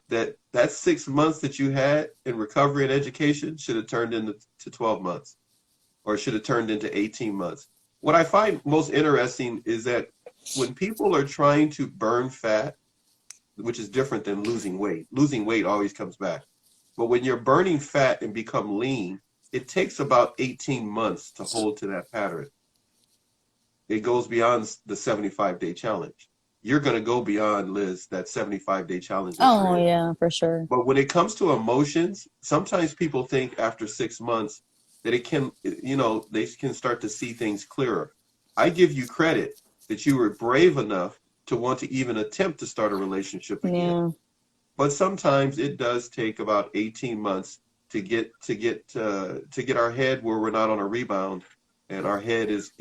that 6 months that you had in recovery and education should have turned into 12 months, or should have turned into 18 months. What I find most interesting is that when people are trying to burn fat, which is different than losing weight always comes back. But when you're burning fat and become lean, it takes about 18 months to hold to that pattern. It goes beyond the 75-day challenge. You're going to go beyond, Liz, that 75-day challenge. Oh, yeah, for sure. But when it comes to emotions, sometimes people think after 6 months that it can, they can start to see things clearer. I give you credit that you were brave enough to want to even attempt to start a relationship again. Yeah. But sometimes it does take about 18 months to get our head where we're not on a rebound, and our head is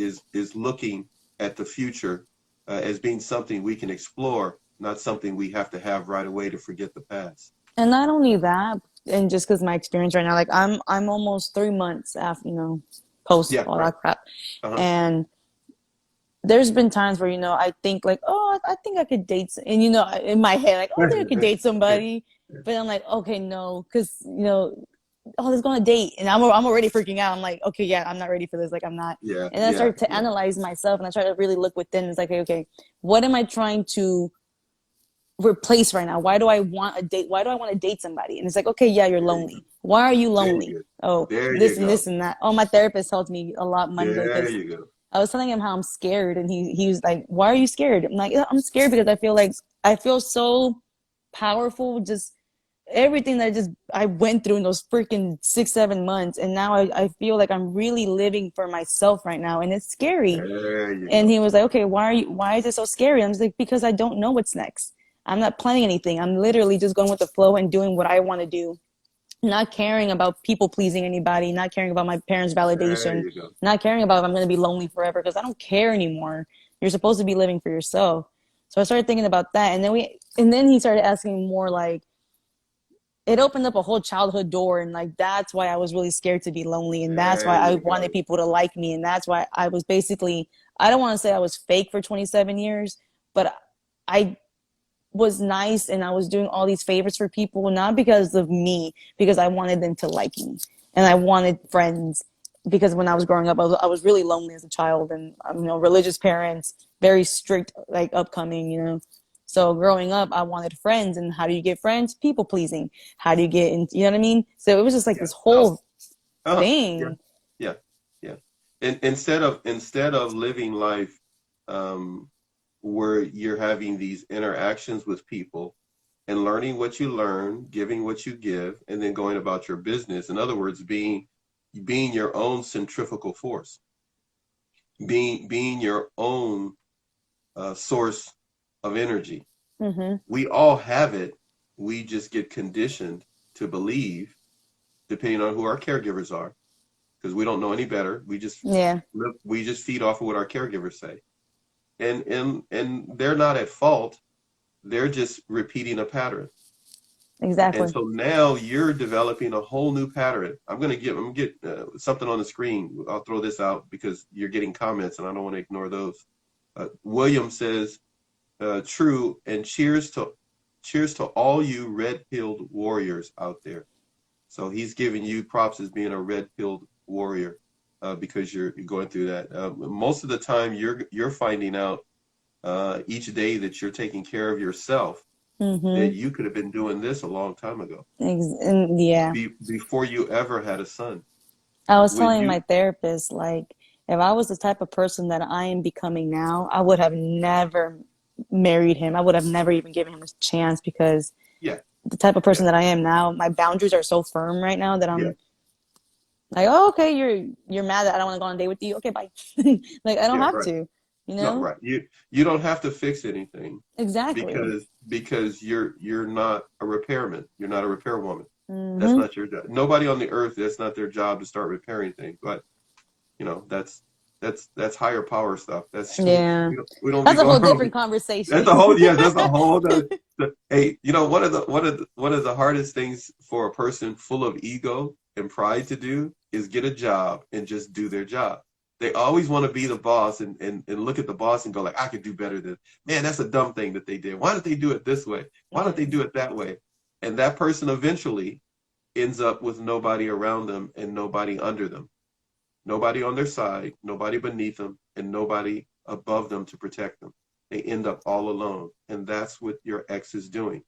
looking at the future as being something we can explore, not something we have to have right away to forget the past. And not only that, and just because my experience right now, like I'm almost 3 months after, post all that crap. And there's been times where, I think like, oh, I think I could date, and in my head, like, oh, I think I could date somebody. But I'm like, okay, no, because, oh, let's go on a date. And I'm already freaking out. I'm like, okay, yeah, I'm not ready for this. Like, I'm not. Yeah. And I start to analyze myself, and I try to really look within. It's like, okay, what am I trying to replace right now? Why do I want a date? Why do I want to date somebody? And it's like, okay, yeah, you're lonely. Why are you lonely? Oh, this and this and that. Oh, my therapist helped me a lot Monday. There you go. I was telling him how I'm scared, and he was like, why are you scared? I'm like, I'm scared because I feel so powerful, just everything that I went through in those freaking 6-7 months, and now I feel like I'm really living for myself right now, and it's scary. And he was like, okay, why is it so scary? I'm just like, because I don't know what's next. I'm not planning anything. I'm literally just going with the flow and doing what I want to do. Not caring about people pleasing anybody, not caring about my parents' validation, not caring about if I'm going to be lonely forever, because I don't care anymore. You're supposed to be living for yourself. So I started thinking about that. And then he started asking more, like, it opened up a whole childhood door. And like, that's why I was really scared to be lonely. And that's why I wanted people to like me. And that's why I was basically, I don't want to say I was fake for 27 years, but I was nice, and I was doing all these favors for people, not because of me, because I wanted them to like me, and I wanted friends, because when I was growing up, I was really lonely as a child, and religious parents, very strict, like upcoming, so growing up, I wanted friends. And how do you get friends? People pleasing. How do you get in, you know what I mean? So it was just like this whole thing. Yeah. And instead of living life where you're having these interactions with people and learning what you learn, giving what you give, and then going about your business. In other words, being your own centrifugal force, being your own source of energy. We all have it. We just get conditioned to believe, depending on who our caregivers are, because we don't know any better. We just feed off of what our caregivers say. And they're not at fault. They're just repeating a pattern. Exactly. And so now you're developing a whole new pattern. I'm gonna get something on the screen. I'll throw this out because you're getting comments, and I don't want to ignore those. William says, "True, and cheers to all you red-pilled warriors out there." So he's giving you props as being a red-pilled warrior. Because you're going through that. Most of the time, you're finding out each day that you're taking care of yourself, that you could have been doing this a long time ago. Before you ever had a son. I was telling my therapist, like, if I was the type of person that I am becoming now, I would have never married him. I would have never even given him a chance, because the type of person that I am now, my boundaries are so firm right now that I'm like, oh, okay, you're mad that I don't want to go on a date with you. Okay, bye. Like, I don't have to, No, right. You don't have to fix anything. Exactly. Because you're not a repairman. You're not a repairwoman. That's not your job. Nobody on the earth, that's not their job to start repairing things. But that's higher power stuff. That's we don't that's a whole different conversation. That's a whole other, hey, one of the hardest things for a person full of ego and pride to do is get a job and just do their job. They always want to be the boss and look at the boss and go like, I could do better than, man, that's a dumb thing that they did. Why don't they do it this way? Why don't they do it that way? And that person eventually ends up with nobody around them and nobody under them, nobody on their side, nobody beneath them, and nobody above them to protect them. They end up all alone. And that's what your ex is doing.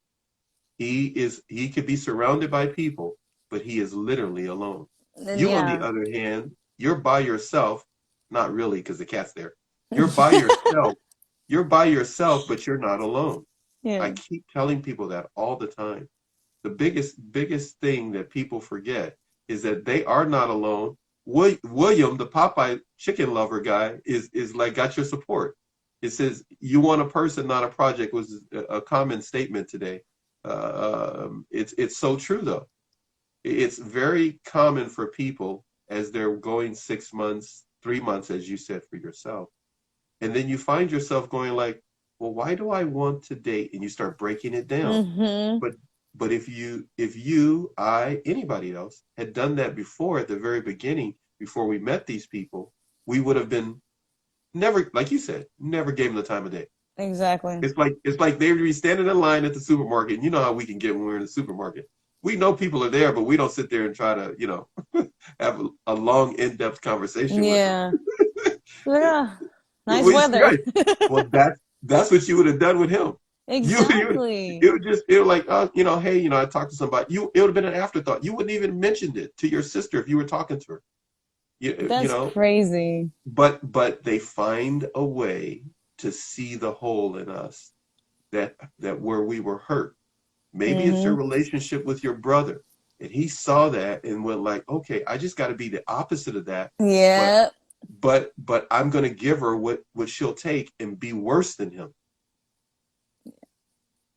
He could be surrounded by people, but he is literally alone. And You, on the yeah, other hand, you're by yourself. Not really, because the cat's there. You're by yourself. You're by yourself, but you're not alone. I yeah. keep telling people that all the time. The biggest thing that people forget is that they are not alone. William, the Popeye chicken lover guy, is like got your support. It says you want a person, not a project, was a common statement today. It's so true though. It's very common for people as they're going 6 months, 3 months, as you said for yourself, and then you find yourself going like, well, why do I want to date? And you start breaking it down. Mm-hmm. But if you, I, anybody else had done that before at the very beginning, before we met these people, we would have been never, like you said, never gave them the time of day. Exactly. It's like they would be standing in line at the supermarket. And you know how we can get when we're in the supermarket. We know people are there, but we don't sit there and try to, have a long, in-depth conversation with them. Yeah. Yeah. Nice Well, weather. right. Well, that's what you would have done with him. You Exactly. it would like, hey, I talked to somebody. It would have been an afterthought. You wouldn't even mentioned it to your sister if you were talking to her. You That's know, crazy. but they find a way to see the hole in us that where we were hurt. Maybe it's your Mm-hmm. relationship with your brother, and he saw that and went like, okay, I just got to be the opposite of that, but Yeah. but I'm going to give her what she'll take and be worse than him.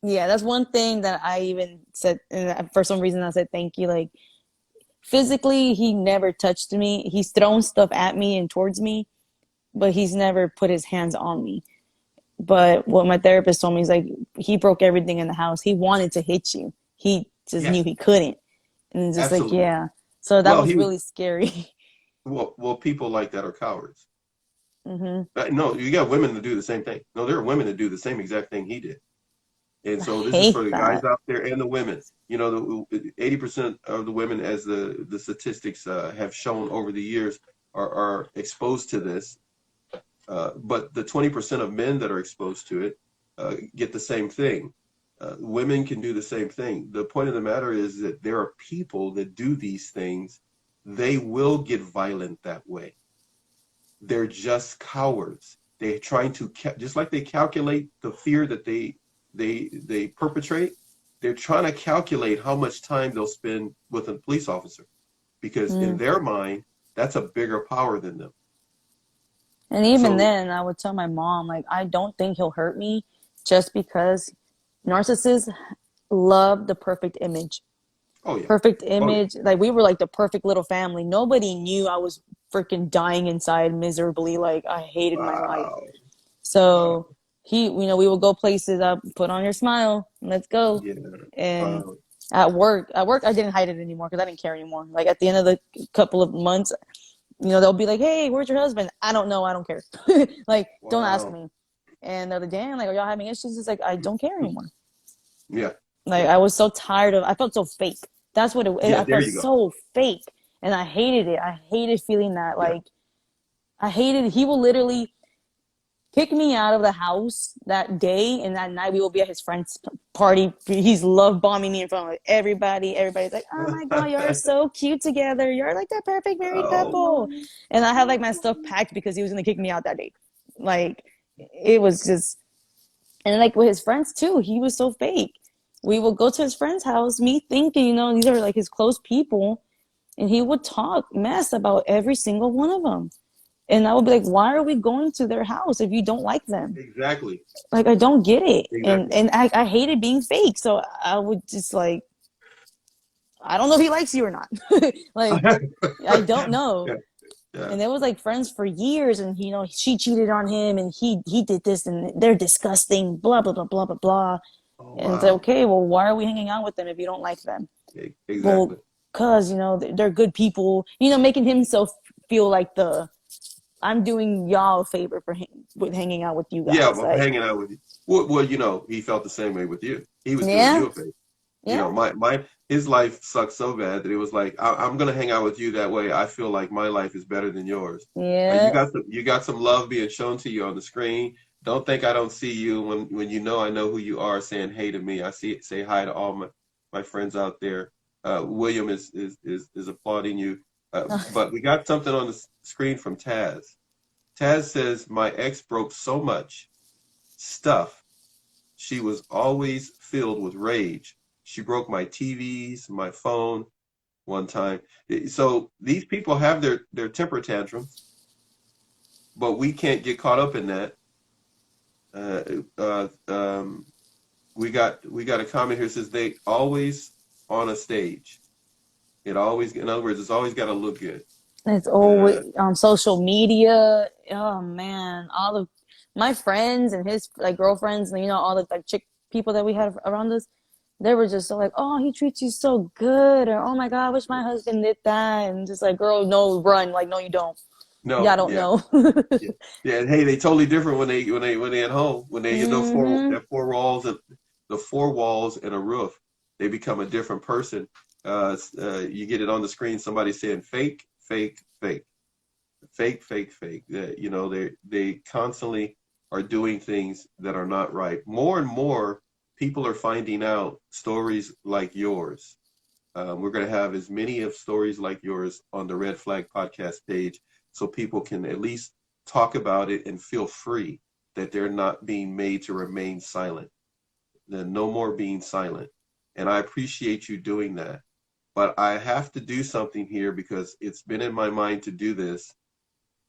Yeah, that's one thing that I even said, and for some reason I said thank you. Like physically, he never touched me. He's thrown stuff at me and towards me, but he's never put his hands on me. But what my therapist told me is like he broke everything in the house. He wanted to hit you. He just knew Yes, he couldn't. And just like, absolutely. yeah. So that Well, was he was really scary. well. People like that are cowards. Hmm. No, you got women to do the same thing. No, there are women that do the same exact thing he did. And I so this is for hate the guys that. out there and the women. The 80% of the women, as the statistics have shown over the years, are exposed to this. But the 20% of men that are exposed to it get the same thing. Women can do the same thing. The point of the matter is that there are people that do these things. They will get violent that way. They're just cowards. They're trying to just like they calculate the fear that they perpetrate. They're trying to calculate how much time they'll spend with a police officer because in Mm. their mind that's a bigger power than them. And even So, then, I would tell my mom, like, I don't think he'll hurt me just because narcissists love the perfect image. oh yeah, Perfect oh yeah, image. Like, we were like the perfect little family. Nobody knew I was freaking dying inside miserably. Like, I hated my life. wow, wow, So we would go places up, put on your smile, let's go. yeah, And wow, at work, I didn't hide it anymore because I didn't care anymore. Like at the end of the couple of months, they'll be like, "Hey, where's your husband?" I don't know. I don't care. Like, don't ask wow, me. And they're like, "Damn, like, are y'all having issues?" It's like I don't care anymore. yeah, Like yeah, I was so tired of. I felt so fake. That's what yeah. I There felt you go. so fake, and I hated it. I hated feeling that. Yeah, Like I hated. He will literally kick me out of the house that day, and that night we will be at his friend's party. He's love bombing me in front of everybody. Everybody's like, "Oh my god, you're so cute together. You're like the perfect married couple." oh, And I had like my stuff packed because he was gonna kick me out that day. Like it was just, and like with his friends too, he was so fake. We would go to his friend's house, me thinking, these are like his close people, and he would talk mess about every single one of them. And I would be like, why are we going to their house if you don't like them? exactly, Like, I don't get it. And exactly. and I hated being fake. So I would just like, I don't know if he likes you or not. Like, I don't know. Yeah, yeah. And they was like friends for years, and she cheated on him, and he did this, and they're disgusting, blah blah blah blah blah blah. Oh And it's like, wow, okay, well, why are we hanging out with them if you don't like them? exactly. Well, cause they're good people. Making himself feel like I'm doing y'all a favor with hanging out with you Yeah, guys. well, Like, hanging out with you. Well, he felt the same way with you. He was doing yeah, you a favor. You know, Yeah. his life sucked so bad that it was like, I'm gonna hang out with you that way. I feel like my life is better than yours. Yeah. You got some love being shown to you on the screen. Don't think I don't see you when you know I know who you are saying hey to me. I say hi to all my friends out there. William is applauding you. But we got something on the screen from Taz. Taz says my ex broke so much stuff. She was always filled with rage. She broke my TVs, my phone one time. So these people have their temper tantrums, but we can't get caught up in that. Uh, uh, um, we got a comment here that says they always on a stage. It always, in other words, it's always got to look good. It's Uh, always on social media. Oh man, all of my friends and his like girlfriends, and all the like chick people that we had around us, they were just so like, "Oh, he treats you so good," or "Oh my God, I wish my husband did that," and just like, "Girl, no, run!" Like, no, you don't. Yeah, I no, don't yeah, know. yeah, yeah. And hey, they totally different when they at home. When they Hmm. that four walls and the four walls and a roof, they become a different person. You get it on the screen. Somebody saying fake, fake, fake, fake, fake, fake. They constantly are doing things that are not right. More and more people are finding out stories like yours. We're going to have as many of stories like yours on the Red Flag Podcast page so people can at least talk about it and feel free that they're not being made to remain silent. No more being silent. And I appreciate you doing that. But I have to do something here because it's been in my mind to do this.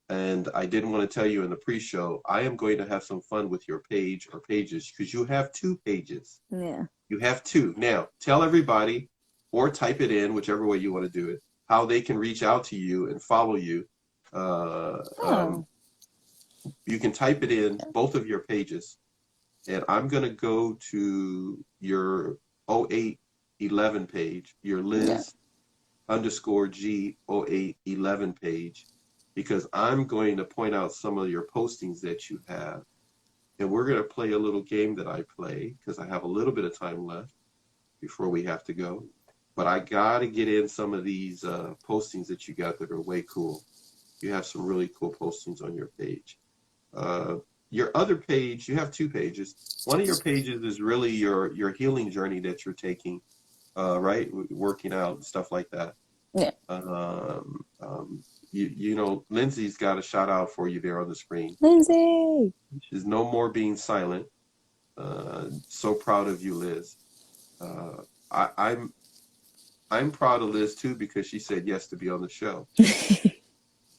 And I didn't want to tell you in the pre show. I am going to have some fun with your page or pages because you have two pages. Yeah. You have two. Now, tell everybody or type it in, whichever way you want to do it, how they can reach out to you and follow you. Uh, um, Oh. you can type it in both of your pages. And I'm going to go to your 0811 page, your Yeah. Liz underscore G 0811 page, because I'm going to point out some of your postings that you have. And we're going to play a little game that I play because I have a little bit of time left before we have to go. But I got to get in some of these postings that you got that are way cool. You have some really cool postings on your page. Uh, your other page, you have two pages. One of your pages is really your healing journey that you're taking, right? Working out and stuff like that. Yeah. Um, um, Lindsay's got a shout out for you there on the screen. Lindsay. She's no more being silent. So proud of you, Liz. Uh, I'm proud of Liz too because she said yes to be on the show.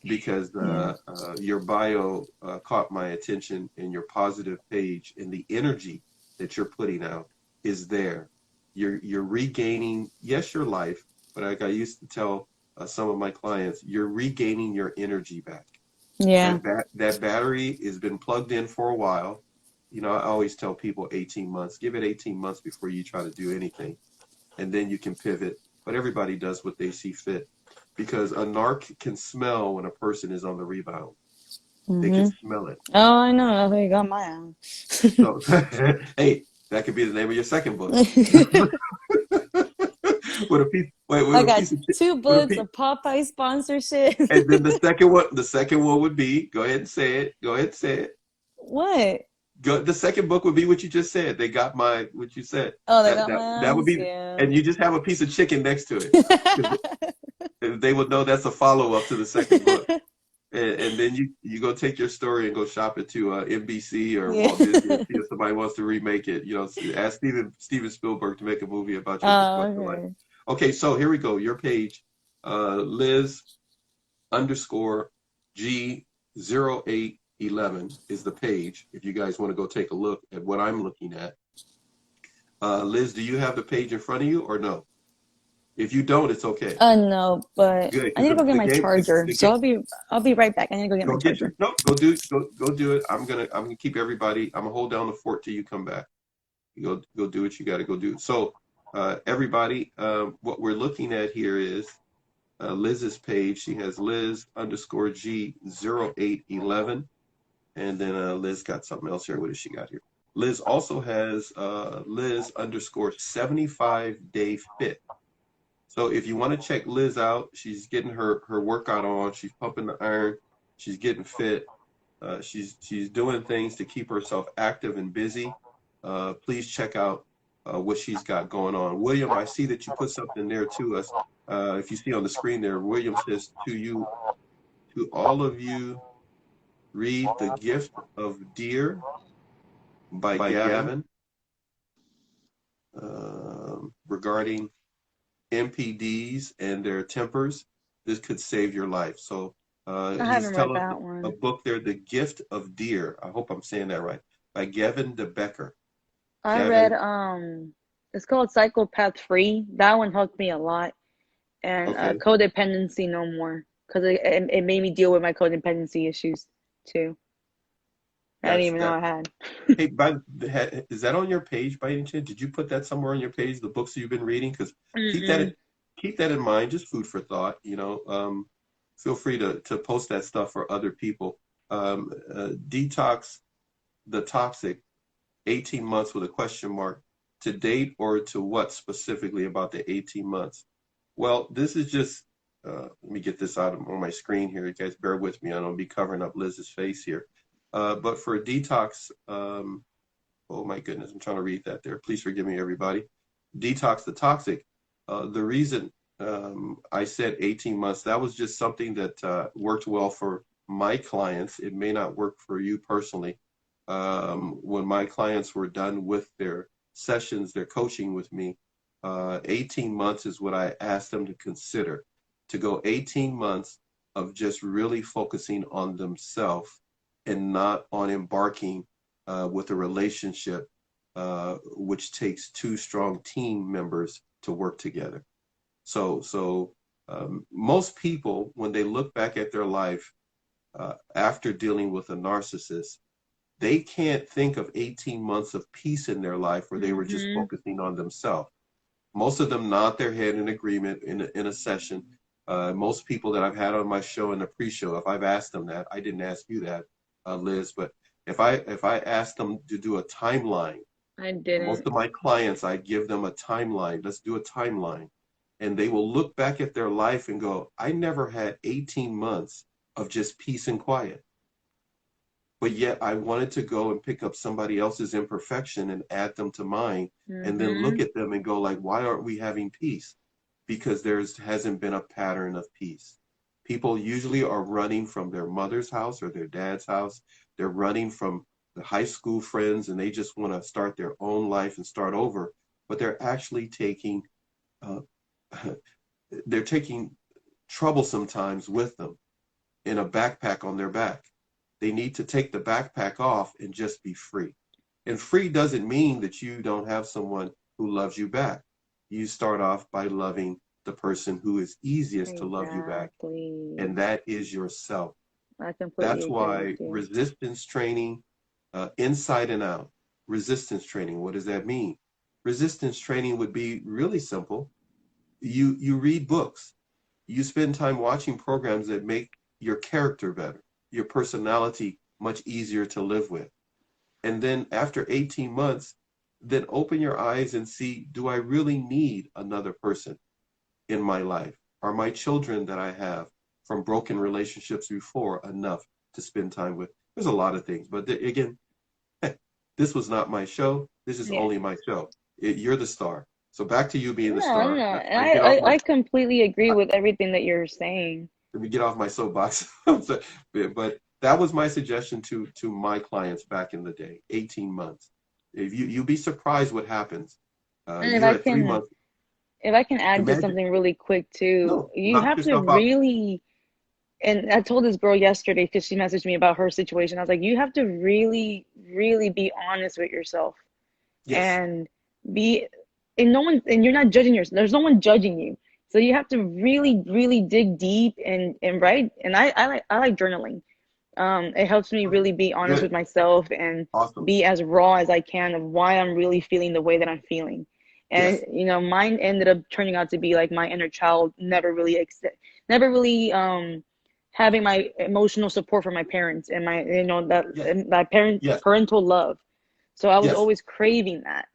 Because Yeah. your bio caught my attention, and your positive page and the energy that you're putting out is there. You're regaining, yes, your life, but like I used to tell some of my clients, you're regaining your energy back. Yeah. That battery has been plugged in for a while. I always tell people 18 months. Give it 18 months before you try to do anything, and then you can pivot. But everybody does what they see fit because a narc can smell when a person is on the rebound. They can Hmm. smell it. Oh, I know. That's how you got my own. So, hey, that could be the name of your second book. With a piece, wait, I with a got piece of, two with a books piece, of Popeye sponsorship. and then the second one would be. Go ahead and say it. Go ahead and say it. What? The second book would be what you just said. They got what you said. Oh, they That got that my that would ass. be, Yeah. and you just have a piece of chicken next to it. They would know that's a follow up to the second book. And then you go take your story and go shop it to NBC or Yeah. Walt Disney and see if somebody wants to remake it. Ask Steven Spielberg to make a movie about your Oh, dysfunctional life. okay. Okay, so here we go. Your page, Liz underscore G0811 is the page. If you guys want to go take a look at what I'm looking at, Liz, do you have the page in front of you or no? If you don't, it's okay. No, but Good, I because need to go get the my game, charger. the So game. I'll be right back. I need to go get my Go get your charger. no. Go do it. I'm gonna keep everybody. I'm gonna hold down the fort till you come back. You go do what you got to go do. So everybody, what we're looking at here is Liz's page. She has Liz underscore G 0811, and then Liz got something else here. What does she got here? Liz also has Liz underscore 75-day fit. So if you want to check Liz out, she's getting her workout on. She's pumping the iron. She's getting fit. She's doing things to keep herself active and busy. Please check out what she's got going on. William, I see that you put something there to us. If you see on the screen there, William says to all of you, read The Gift of Deer by Gavin regarding MPDs and their tempers. This could save your life. So I he's haven't read telling that a one. book there, The Gift of Deer. I hope I'm saying that right, by Gavin DeBecker. I read Gavin, it's called Psychopath Free. That one helped me a lot. And okay, Codependency No More, because it made me deal with my codependency issues too. I didn't that's even know that. I had. Hey, is that on your page by any chance? Did you put that somewhere on your page, the books you've been reading? Because keep that Mm-mm. keep that in mind, just food for thought. Feel free to post that stuff for other people. Detox the toxic, 18 months with a question mark, to date or to what specifically about the 18 months? Well, this is just, let me get this out on my screen here. You guys bear with me. I don't be covering up Liz's face here. But for detox, oh my goodness, I'm trying to read that there. Please forgive me, everybody. Detox the toxic. The reason I said 18 months, that was just something that worked well for my clients. It may not work for you personally. When my clients were done with their sessions, their coaching with me, 18 months is what I asked them to consider. To go 18 months of just really focusing on themselves and not on embarking with a relationship, which takes two strong team members to work together. So most people, when they look back at their life after dealing with a narcissist, they can't think of 18 months of peace in their life where they were just Mm-hmm. focusing on themselves. Most of them nod their head in agreement in a session. Most people that I've had on my show in the pre-show, if I've asked them that, I didn't ask you that, Liz, but if I asked them to do a timeline, I most didn't. of my clients, I give them a timeline. Let's do a timeline. And they will look back at their life and go, I never had 18 months of just peace and quiet. But yet I wanted to go and pick up somebody else's imperfection and add them to mine, and then look Mm-hmm. at them and go like, why aren't we having peace? Because there hasn't been a pattern of peace. People usually are running from their mother's house or their dad's house. They're running from the high school friends, and they just want to start their own life and start over. But they're actually taking uh, they're taking troublesome times with them in a backpack on their back. They need to take the backpack off and just be free. And free doesn't mean that you don't have someone who loves you back. You start off by loving the person who is easiest to love you back, Exactly. and that is yourself. I completely That's agree with why you. resistance training, inside and out, resistance training, what does that mean? Resistance training would be really simple. You read books, you spend time watching programs that make your character better, your personality much easier to live with. And then after 18 months, then open your eyes and see, do I really need another person in my life? Are my children that I have from broken relationships before enough to spend time with? There's a lot of things, but again, this was not my show. This is Yeah. only my show. You're the star. So back to you being the No, star. no. I And get off my I completely agree with everything that you're saying. let me get off my soapbox. But that was my suggestion to my clients back in the day. 18 months. If you'll be surprised what happens. And You're at 3 months. if I can add just Imagine. something really quick too, No, you knock have to yourself out. really, and I told this girl yesterday because she messaged me about her situation. I was like, you have to really, really be honest with yourself Yes. and be, and no one, and you're not judging yourself. There's no one judging you. So you have to really, really dig deep and write. And I like journaling. It helps me really be honest with Good. myself and Awesome. be as raw as I can of why I'm really feeling the way that I'm feeling. And Yes. mine ended up turning out to be like my inner child never really having my emotional support from my parents and my that Yes. my Yes. parental love. So I was Yes. always craving that.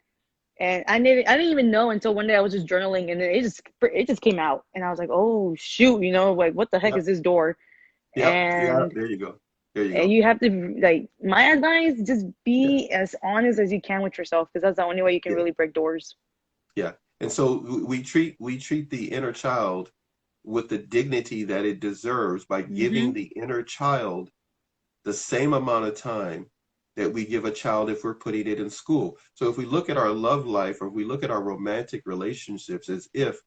And I didn't even know until one day I was just journaling, and then it just came out, and I was like, oh shoot, like what the heck Yep. is this door? Yep. Yeah. And There you go. There you and go. you have to, like, my advice, just Yeah. be as honest as you can with yourself, because that's the only way you can Yeah. really break doors. Yeah. And so we treat the inner child with the dignity that it deserves by giving Mm-hmm. the inner child the same amount of time that we give a child if we're putting it in school. So if we look at our love life, or if we look at our romantic relationships as if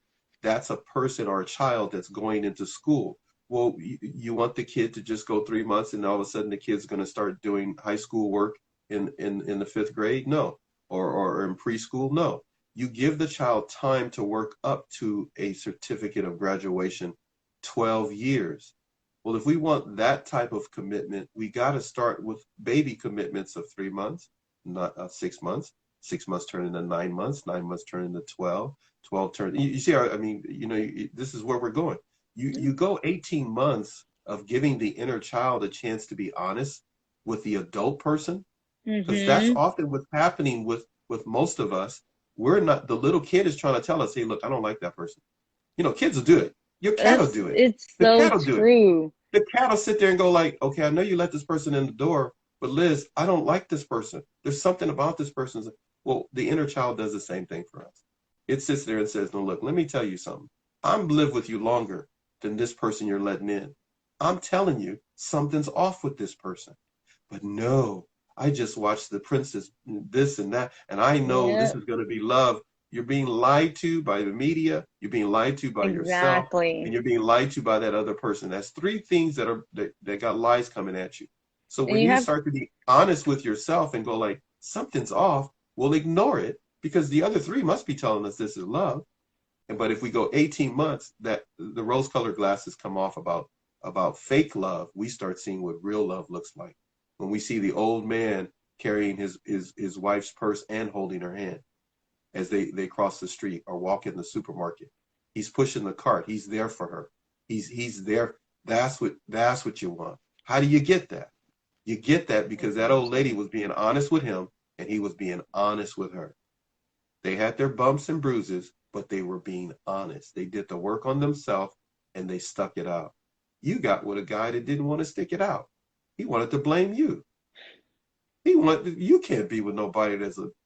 that's a person or a child that's going into school. Well, you want the kid to just go 3 months and all of a sudden the kid's going to start doing high school work in the fifth grade? No. Or in preschool? No. You give the child time to work up to a certificate of graduation, 12 years. Well, if we want that type of commitment, we got to start with baby commitments of 3 months, not 6 months. 6 months turn into 9 months. 9 months turn into 12. 12 turn. You see, I mean, this is where we're going. You go 18 months of giving the inner child a chance to be honest with the adult person, because that's Mm-hmm. often what's happening with most of us. We're not, the little kid is trying to tell us, hey, look, I don't like that person. Kids will do it. Your cat will do it. It's The so cat will do it. true. The cat will sit there and go like, okay, I know you let this person in the door, but Liz, I don't like this person. There's something about this person. Well, the inner child does the same thing for us. It sits there and says, no, look, let me tell you something. I'm lived with you longer than this person you're letting in. I'm telling you, something's off with this person. But no, I just watched The Princess, this and that, and I know this Yeah, is going to be love. You're being lied to by the media. You're being lied to by yourself, and exactly. you're being lied to by that other person. That's three things that got lies coming at you. So And when you you have, start to be honest with yourself and go like, something's off, we'll ignore it because the other three must be telling us this is love. But if we go 18 months, that the rose-colored glasses come off about fake love, we start seeing what real love looks like. When we see the old man carrying his wife's purse and holding her hand as they cross the street or walk in the supermarket. He's pushing the cart. He's there for her. He's there. That's what you want. How do you get that? You get that because that old lady was being honest with him and he was being honest with her. They had their bumps and bruises, but they were being honest. They did the work on themselves and they stuck it out. You got with a guy that didn't want to stick it out. He wanted to blame you. You can't be with nobody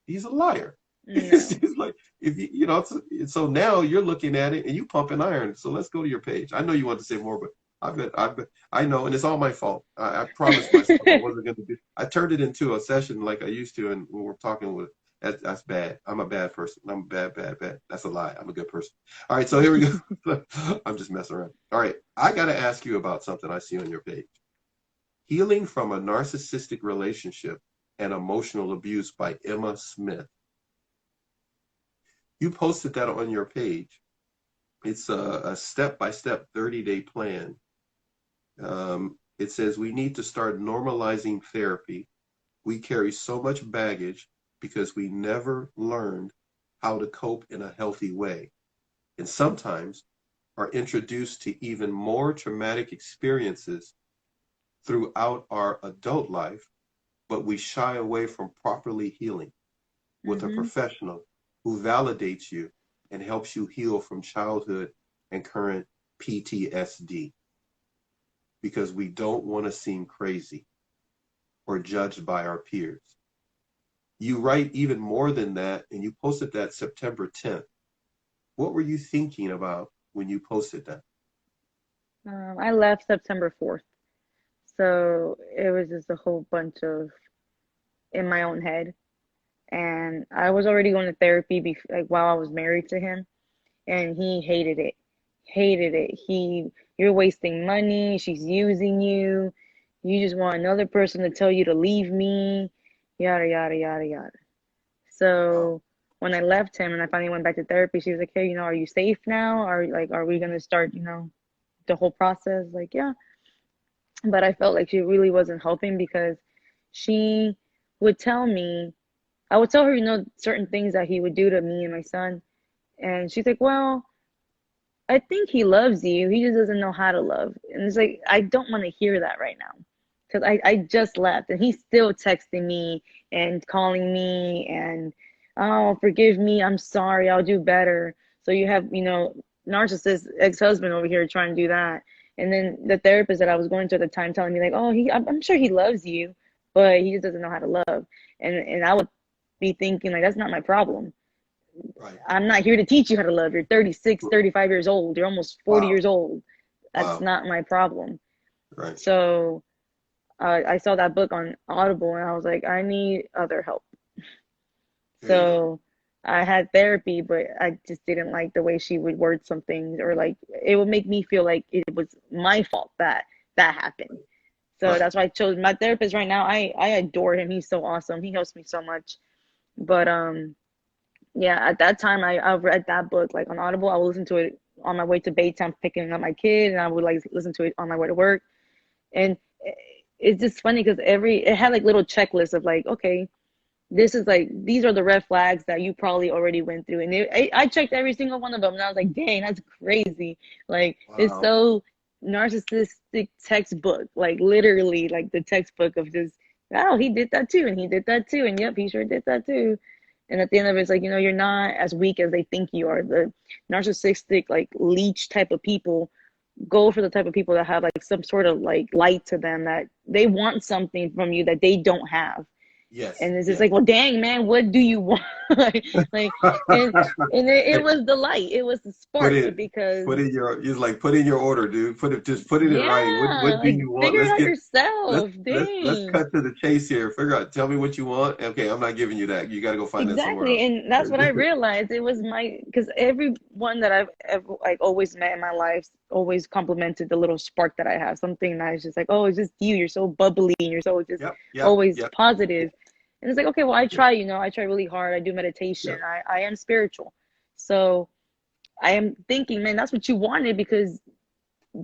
he's a liar. It's no. just like if so now you're looking at it and you pumping iron. So let's go to your page. I know you want to say more, but I know, and it's all my fault. I promised myself I wasn't going to do. I turned it into a session like I used to, and when we're talking with that's bad. I'm a bad person. I'm bad. That's a lie. I'm a good person. All right, so here we go. I'm just messing around. All right, I got to ask you about something I see on your page. Healing from a Narcissistic Relationship and Emotional Abuse by Emma Smith. You posted that on your page. It's a step-by-step 30-day plan. It says we need to start normalizing therapy. We carry so much baggage because we never learned how to cope in a healthy way. And sometimes are introduced to even more traumatic experiences throughout our adult life, but we shy away from properly healing with a Mm-hmm. professional who validates you and helps you heal from childhood and current PTSD because we don't want to seem crazy or judged by our peers. You write even more than that, and you posted that September 10th. What were you thinking about when you posted that? I left September 4th. So it was just a whole bunch of in my own head. And I was already going to therapy like while I was married to him, and he hated it. Hated it. You're wasting money. She's using you. You just want another person to tell you to leave me. Yada yada yada yada. Wow. So when I left him and I finally went back to therapy, she was like, "Hey, are you safe now? Are we gonna start, the whole process?" Like, yeah. But I felt like she really wasn't helping because she would tell me, I would tell her, certain things that he would do to me and my son. And she's like, well, I think he loves you. He just doesn't know how to love. And it's like, I don't want to hear that right now. because I just left and he's still texting me and calling me and, oh, forgive me, I'm sorry, I'll do better. So you have, narcissist ex-husband over here trying to do that. And then the therapist that I was going to at the time telling me like, oh, I'm sure he loves you, but he just doesn't know how to love. And I would be thinking like, that's not my problem. Right. I'm not here to teach you how to love. You're 36, 35 years old. You're almost 40 Wow. years old. That's Wow. not my problem. Right. So I saw that book on Audible and I was like, I need other help. There you go. So I had therapy, but I just didn't like the way she would word some things, or like it would make me feel like it was my fault that that happened. So Right. that's why I chose my therapist right now. I adore him. He's so awesome. He helps me so much. But yeah, at that time I read that book like on Audible. I would listen to it on my way to Baytown picking up my kid, and I would like listen to it on my way to work. And it's just funny because it had like little checklists of like, okay, this is like, these are the red flags that you probably already went through. And I checked every single one of them and I was like, dang, that's crazy. Like, it's Wow. so narcissistic textbook, like literally like the textbook of just, oh, he did that too. And he did that too. And yep, he sure did that too. And at the end of it, it's like, you're not as weak as they think you are. The narcissistic, like leech type of people go for the type of people that have like some sort of like light to them, that they want something from you that they don't have. Yes. And it's just Yes. like, well, dang, man, what do you want? like, and it was the light, it was the Put spark, it, because put in your, it's like put in your order, dude. Just put it in writing. yeah, What do like you want? figure it Let's out get, yourself. let's Dang. cut to the chase here. Figure out, tell me what you want. Okay, I'm not giving you that. You got to go find that somewhere Exactly, else. and that's what I realized. It was my, because everyone that I've ever like always met in my life always complimented the little spark that I have. Something that is just like, oh, it's just you. You're so bubbly, and you're so just Yep. Yep. always Yep. positive. And it's like, okay, well, I Yep. try. I try really hard. I do meditation. Yep. I am spiritual, so I am thinking, man, that's what you wanted, because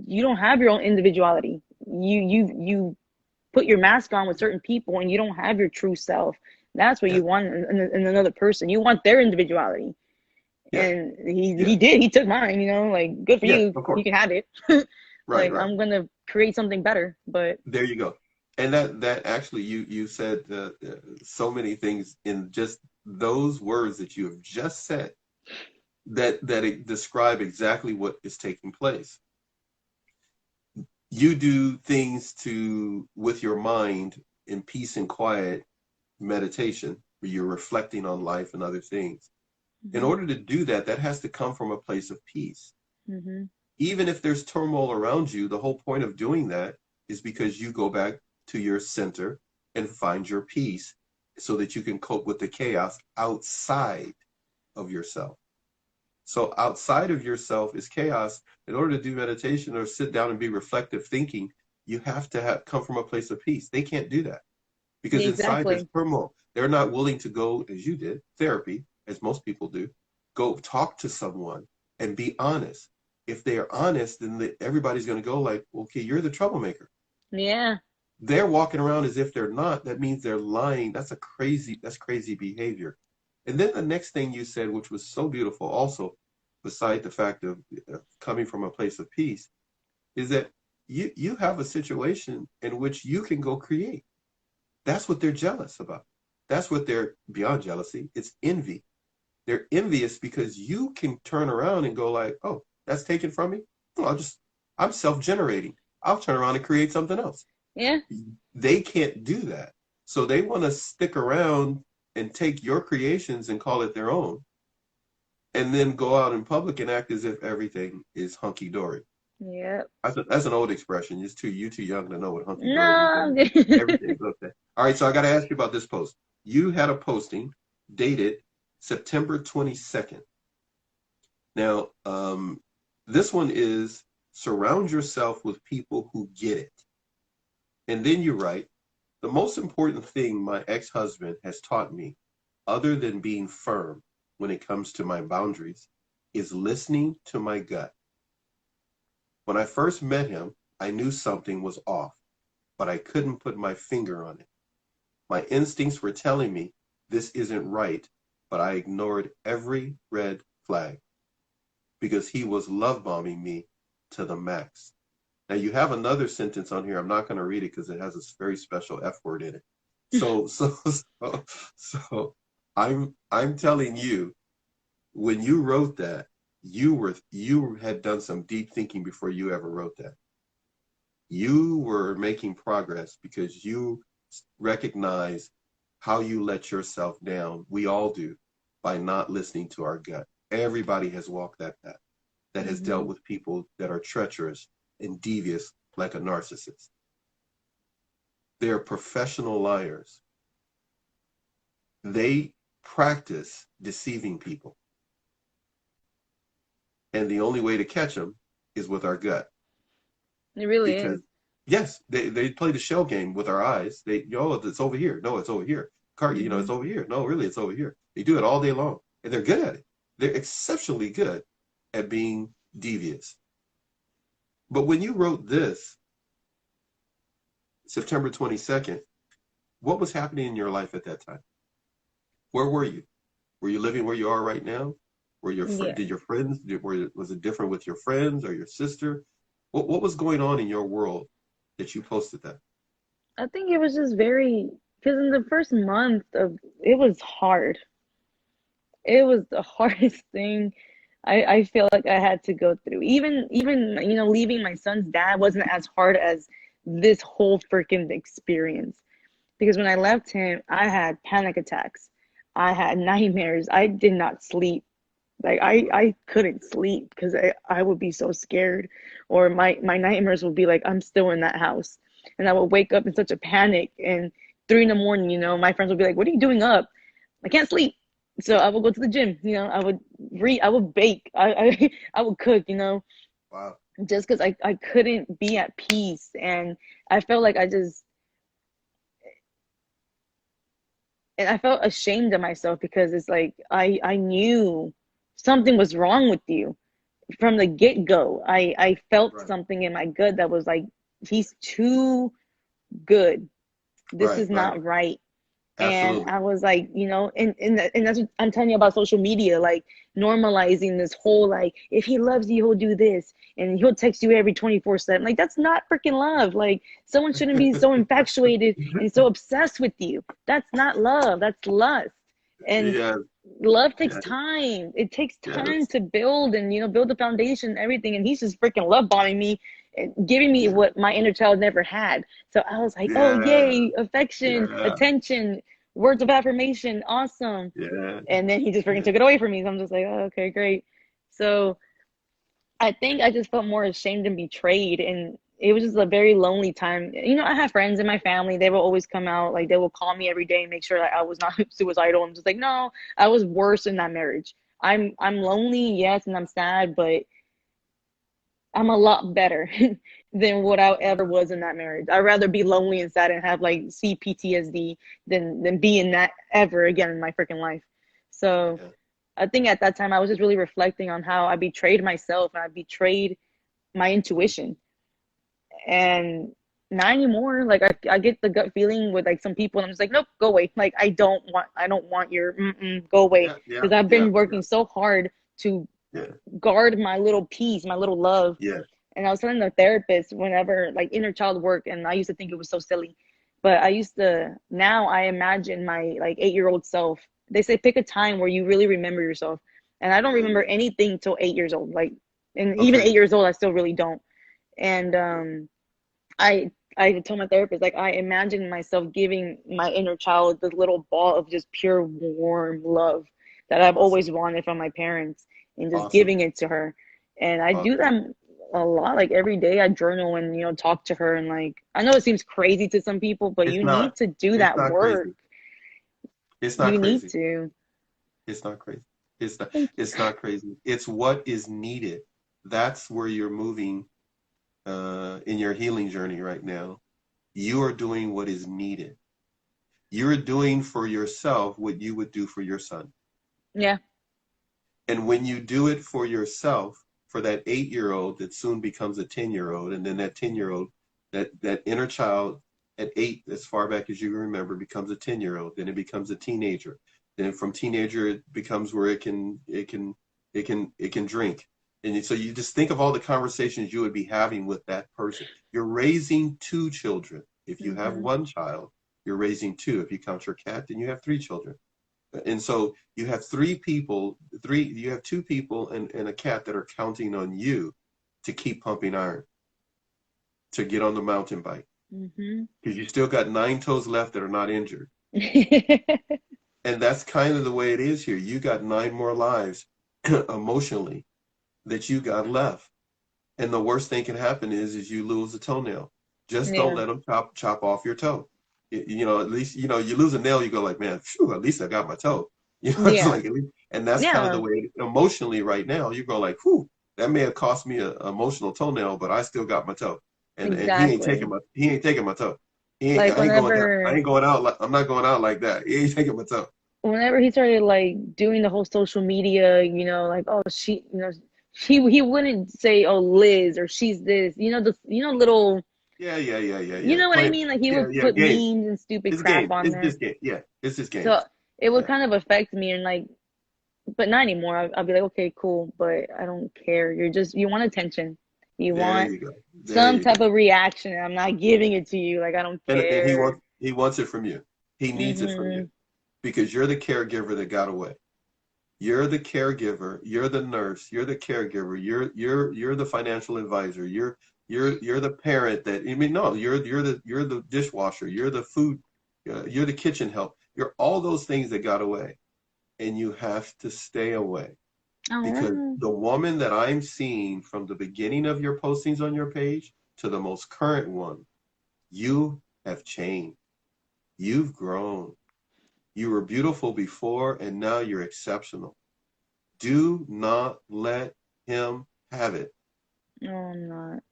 you don't have your own individuality. You put your mask on with certain people and you don't have your true self. That's what Yeah. you want in another person. You want their individuality. Yeah. And he Yeah. he did. He took mine, like good for Yeah. you. Of You course. can have it. Right. Like Right. I'm gonna create something better. But There you go. And that actually, you said so many things in just those words that you have just said, that it describe exactly what is taking place. You do things to with your mind in peace and quiet meditation, where you're reflecting on life and other things. In mm-hmm, order to do that, that has to come from a place of peace. mm-hmm, Even if there's turmoil around you, the whole point of doing that is because you go back to your center and find your peace, so that you can cope with the chaos outside of yourself. So outside of yourself is chaos. In order to do meditation or sit down and be reflective thinking, you have to come from a place of peace. They can't do that because inside there's exactly. turmoil. They're not willing to go, as you did, therapy, as most people do, go talk to someone and be honest. If they are honest, then everybody's going to go like, okay, you're the troublemaker. Yeah. They're walking around as if they're not. That means they're lying. That's crazy behavior. And then the next thing you said, which was so beautiful also, beside the fact of coming from a place of peace, is that you have a situation in which you can go create. That's what they're jealous about. That's what they're, beyond jealousy, it's envy. They're envious because you can turn around and go like, oh, that's taken from me. Oh, I'm self-generating. I'll turn around and create something else. Yeah. They can't do that. So they want to stick around and take your creations and call it their own, and then go out in public and act as if everything is hunky dory. Yeah. That's an old expression. You too young to know what hunky dory means. No. Everything's okay. All right, so I got to ask you about this post. You had a posting dated September 22nd. Now, this one is, surround yourself with people who get it. And then you write, the most important thing my ex-husband has taught me, other than being firm when it comes to my boundaries, is listening to my gut. When I first met him, I knew something was off, but I couldn't put my finger on it. My instincts were telling me this isn't right, but I ignored every red flag because he was love bombing me to the max. Now you have another sentence on here. I'm not going to read it because it has a very special F word in it. So I'm telling you, when you wrote that, you had done some deep thinking before you ever wrote that. You were making progress because you recognize how you let yourself down. We all do, by not listening to our gut. Everybody has walked that path, that has dealt with people that are treacherous and devious like a narcissist. They're professional liars. They practice deceiving people. And the only way to catch them is with our gut. It really Because, is. yes, they play the shell game with our eyes. It's over here. No, it's over here. It's over here. No, really, it's over here. They do it all day long. And they're good at it. They're exceptionally good at being devious. But when you wrote this, September 22nd, what was happening in your life at that time? Where were you? Were you living where you are right now? Yeah. Did your friends, was it different with your friends or your sister? What was going on in your world that you posted that? I think it was just very, because in the first month of it was hard. It was the hardest thing I feel like I had to go through. Even leaving my son's dad wasn't as hard as this whole freaking experience. Because when I left him, I had panic attacks. I had nightmares. I did not sleep. Like I couldn't sleep because I would be so scared. Or my nightmares would be like I'm still in that house. And I would wake up in such a panic and 3 in the morning, my friends would be like, "What are you doing up?" I can't sleep. So I would go to the gym, I would read, I would bake, I would cook, Wow. just because I couldn't be at peace. And I felt like I felt ashamed of myself because it's like I knew something was wrong with you from the get-go. I felt Right. something in my gut that was like, he's too good. This Right. is Right. not right. And Absolutely. I was like, and that's what I'm telling you about social media, like normalizing this whole, like, if he loves you, he'll do this and he'll text you every 24/7. Like, that's not freaking love. Like, someone shouldn't be so infatuated and so obsessed with you. That's not love. That's lust. And Yes. love takes Yes. time. It takes time Yes. to build and, build the foundation and everything. And he's just freaking love bombing me and giving me Yeah. what my inner child never had. So I was like, oh, Yeah. yay, affection, Yeah. attention, words of affirmation, awesome. Yeah. And then he just freaking Yeah. took it away from me. So I'm just like, oh, okay, great. So I think I just felt more ashamed and betrayed. And it was just a very lonely time. I have friends in my family. They will always come out, like they will call me every day and make sure that I was not suicidal. I'm just like, no, I was worse in that marriage. I'm lonely, yes, and I'm sad, but I'm a lot better than what I ever was in that marriage. I'd rather be lonely and sad and have like CPTSD than be in that ever again in my freaking life. So Yeah. I think at that time I was just really reflecting on how I betrayed myself and I betrayed my intuition. And not anymore. Like I get the gut feeling with like some people and I'm just like, nope, go away. Like I don't want your go away. Yeah. Yeah. Because I've Yeah. been Yeah. working so hard to Yeah. guard my little peace, my little love. Yeah. And I was telling the therapist whenever like inner child work, and I used to think it was so silly, but now I imagine my like 8-year-old self. They say pick a time where you really remember yourself, and I don't remember anything till 8 years old. Like, and even Okay. 8 years old, I still really don't. And I told my therapist, like, I imagine myself giving my inner child this little ball of just pure warm love that I've Awesome. always wanted from my parents, and just Awesome. giving it to her. And I do Awesome. that a lot. Like every day I journal and, talk to her. And like, I know it seems crazy to some people, but It's you not. need to do It's that not work. crazy. It's not You need crazy. to. It's not crazy. It's not. Thank you. It's not crazy. It's what is needed. That's where you're moving in your healing journey right now. You are doing what is needed. You're doing for yourself what you would do for your son. Yeah. And when you do it for yourself, for that 8-year-old that soon becomes a 10-year-old, and then that 10-year-old, that inner child at 8, as far back as you remember, becomes a 10-year-old, then it becomes a teenager. Then from teenager it becomes where it can drink. And so you just think of all the conversations you would be having with that person. You're raising two children. If you have Mm-hmm. one child, you're raising two. If you count your cat, then you have three children. And so you have you have two people and a cat that are counting on you to keep pumping iron, to get on the mountain bike. Mm-hmm. Because you still got 9 toes left that are not injured. And that's kind of the way it is here. You got 9 more lives emotionally that you got left. And the worst thing can happen is you lose a toenail. Just don't Yeah. let them chop off your toe. At least, you lose a nail, you go like, man, phew, at least I got my toe. It's Yeah. like, and that's kind of the Yeah. way emotionally right now, you go like, whew, that may have cost me an emotional toenail, but I still got my toe. And Exactly. he ain't taking my toe. Like I ain't going down. I whenever ain't going out like I'm not going out like that. He ain't taking my toe. whenever he started like doing the whole social media, like, oh, he wouldn't say, oh, Liz, or she's this, the little, you Yeah. know what I Playing, mean? Like he yeah, would yeah, put games. memes and stupid It's crap games. on It's there. just game. Yeah, it's just So games. it would Yeah, kind of affect me, and like, but not anymore. I'll be like, okay, cool, but I don't care. You want attention. You there want you go. There some you go. type of reaction, and I'm not giving it to you. Like, I don't And care. he wants it from you. He needs it from you Hmm. because you're the caregiver that got away. You're the caregiver. You're the nurse. You're the caregiver. You're the financial advisor. You're the parent that, I mean, no, you're the dishwasher. You're the food. You're the kitchen help. You're all those things that got away, and you have to stay away because Oh, the woman that I'm seeing from the beginning of your postings on your page to the most current one, you have changed. You've grown. You were beautiful before, and now you're exceptional. Do not let him have it. no, I'm not.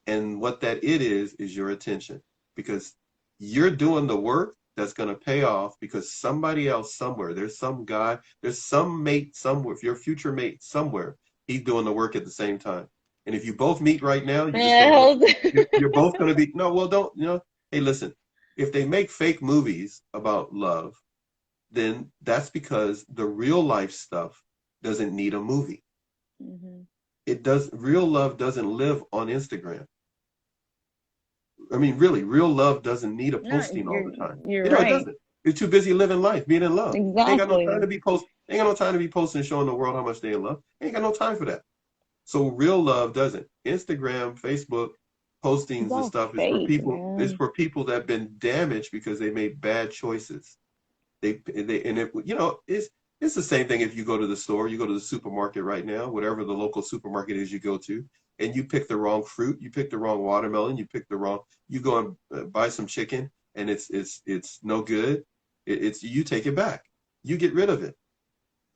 And what that it is your attention because you're doing the work that's going to pay off because somebody else somewhere, there's some guy, there's some mate somewhere, your future mate somewhere, he's doing the work at the same time. And if you both meet right now, you're just going to go, Man, you're both going to be, no, well, don't, hey, listen, if they make fake movies about love, then that's because the real life stuff doesn't need a movie. hmm. It does. Real love doesn't live on Instagram. I mean, really, real love doesn't need a No, posting all the time. you're It right. doesn't. You're too busy living life, being in love. Ain't got no time Exactly. to be post. Ain't got no time to be posting, showing the world how much they in love. Ain't got no time for that. So real love doesn't. Instagram, Facebook, It's postings and all stuff is for fake, people. Is man. for people that have been damaged because they made bad choices. They and it it's the same thing if you go to the store, you go to the supermarket right now, whatever the local supermarket is you go to, and you pick the wrong fruit, you pick the wrong watermelon, you go and buy some chicken, and it's no good. It's you take it back, you get rid of it,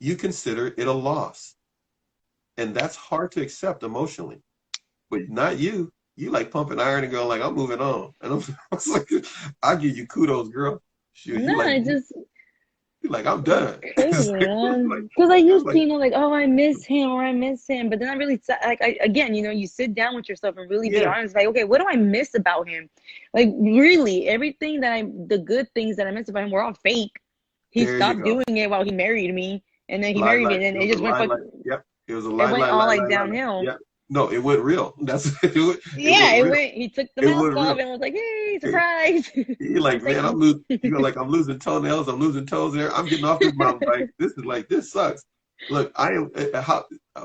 you consider it a loss, and that's hard to accept emotionally. But not you. You like pumping iron and going like I'm moving on, and I was like, I give you kudos, girl. Shoot, No, it just you like I'm done. crazy, man. Because I It's used to, like like, oh, I miss him or I miss him, but then I really, like, again, you sit down with yourself and really be yeah, honest, like, okay, what do I miss about him? Like, really, everything the good things that I miss about him were all fake. He there you stopped go. doing it while he married me, and then he Lie, married me, lie. and then It it was a just went, lie, fuck, lie. Yep. It was a it lie, went lie, all lie, like lie, lie, lie. downhill. Yep. No, it went real. It Yeah, went it real. went. He took the It mask went off real. and was like, "Hey, Hey, surprise! you're I'm like, man, Satan." you go like I'm losing toenails, I'm losing toes there. I'm getting off this mountain bike. This sucks. Look, I am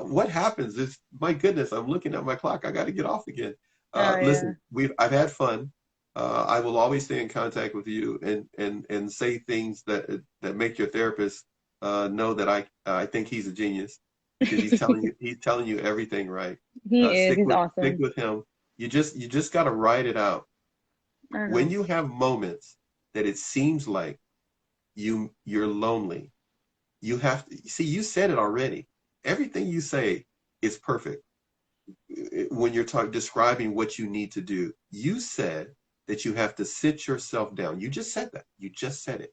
what happens is my goodness, I'm looking at my clock. I gotta get off again. Oh yeah. Listen, I've had fun. I will always stay in contact with you and say things that make your therapist know that I think he's a genius because he's telling you everything right. He is. Stick He's stick awesome. with him. You just got to ride it out. I don't When know. you have moments that it seems like you're lonely, you have to see. You said it already. Everything you say is perfect when you're describing what you need to do. You said that you have to sit yourself down. You just said that. You just said it.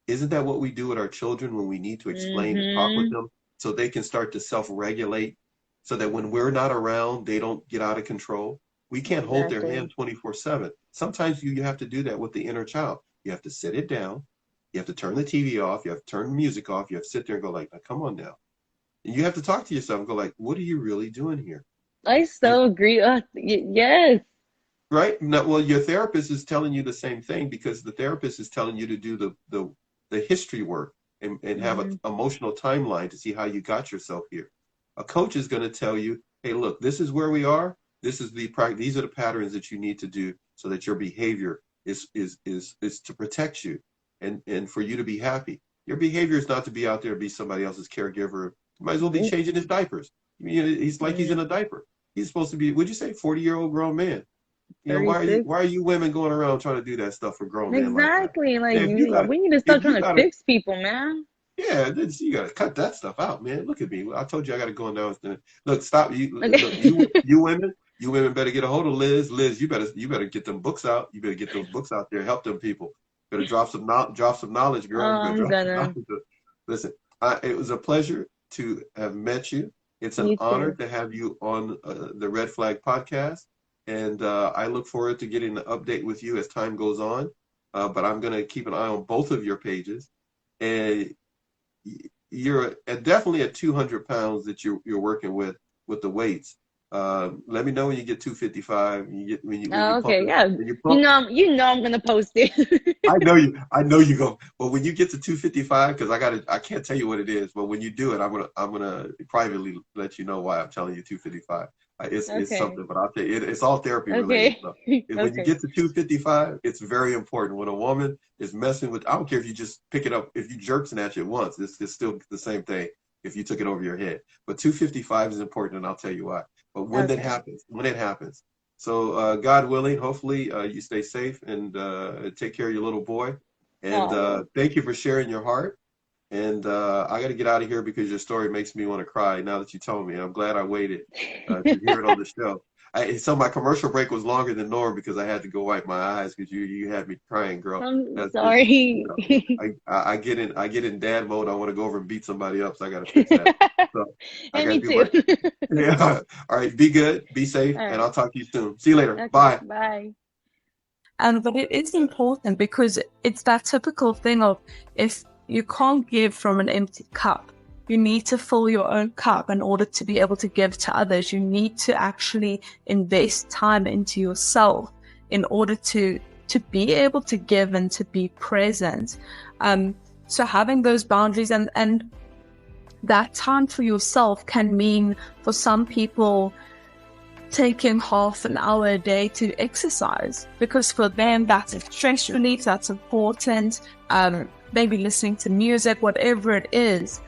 Isn't that what we do with our children when we need to explain and talk with Mm-hmm. them so they can start to self-regulate so that when we're not around, they don't get out of control? We can't hold their Exactly. hand 24/7. Sometimes you have to do that with the inner child. You have to sit it down. You have to turn the TV off. You have to turn the music off. You have to sit there and go like, come on now. And you have to talk to yourself and go like, what are you really doing here? I And so agree. Yes. right? No, well, your therapist is telling you the same thing because the therapist is telling you to do the history work and have an Hmm. emotional timeline to see how you got yourself here. A coach is going to tell you, hey, look, this is where we are. This is these are the patterns that you need to do so that your behavior is to protect you and for you to be happy. Your behavior is not to be out there and be somebody else's caregiver. You might as well be changing his diapers. You know, he's like he's in a diaper. He's supposed to be, would you say, 40-year-old grown man? You know, 36. why are you women going around trying to do that stuff for grown men like that? Exactly. Like, Yeah, we need to stop if trying you to got it, fix people, man. yeah, then you got to cut that stuff out, man. Look at me. I told you I got to go now. Look, stop. Look, Okay. you women better get a hold of Liz. Liz, you better get them books out. You better get those books out there. Help them people. Better drop some knowledge, Oh, girl. You better I'm drop some gonna. knowledge. Listen, it was a pleasure to have met you. It's an You honor too. to have you on the Red Flag podcast. And I look forward to getting an update with you as time goes on. But I'm going to keep an eye on both of your pages. And you're definitely at 200 pounds that you're working with the weights. Let me know when you get 255. When you Oh, pump okay. it Yeah. when you pump. You know I'm gonna post it. I know you go. But when you get to 255, because I can't tell you what it is. But when you do it, I'm gonna privately let you know why I'm telling you 255. It's Okay. something, but I'll tell you, it's all therapy related Okay. stuff. Is when you Okay. get to 255, it's very important. When a woman is messing with, I don't care if you just pick it up, if you jerk snatch it once, it's still the same thing if you took it over your head. But 255 is important, and I'll tell you why. But Okay. when it happens. So God willing, hopefully you stay safe and take care of your little boy. And Oh. thank you for sharing your heart. And I got to get out of here because your story makes me want to cry now that you told me. I'm glad I waited to hear it on the show. So my commercial break was longer than normal because I had to go wipe my eyes because you had me crying, girl. I'm That's just, you sorry. know, I get in dad mode. I want to go over and beat somebody up, so I got to fix that. So I And got to me do too. my yeah. All right, be good, be safe, All and right. I'll talk to you soon. See you later. Okay. Bye. Bye. And but it is important because it's that typical thing of if you can't give from an empty cup, you need to fill your own cup in order to be able to give to others. You need to actually invest time into yourself in order to be able to give and to be present. So having those boundaries and that time for yourself can mean for some people taking half an hour a day to exercise, because for them that's a stress relief, that's important. Maybe listening to music, whatever it is.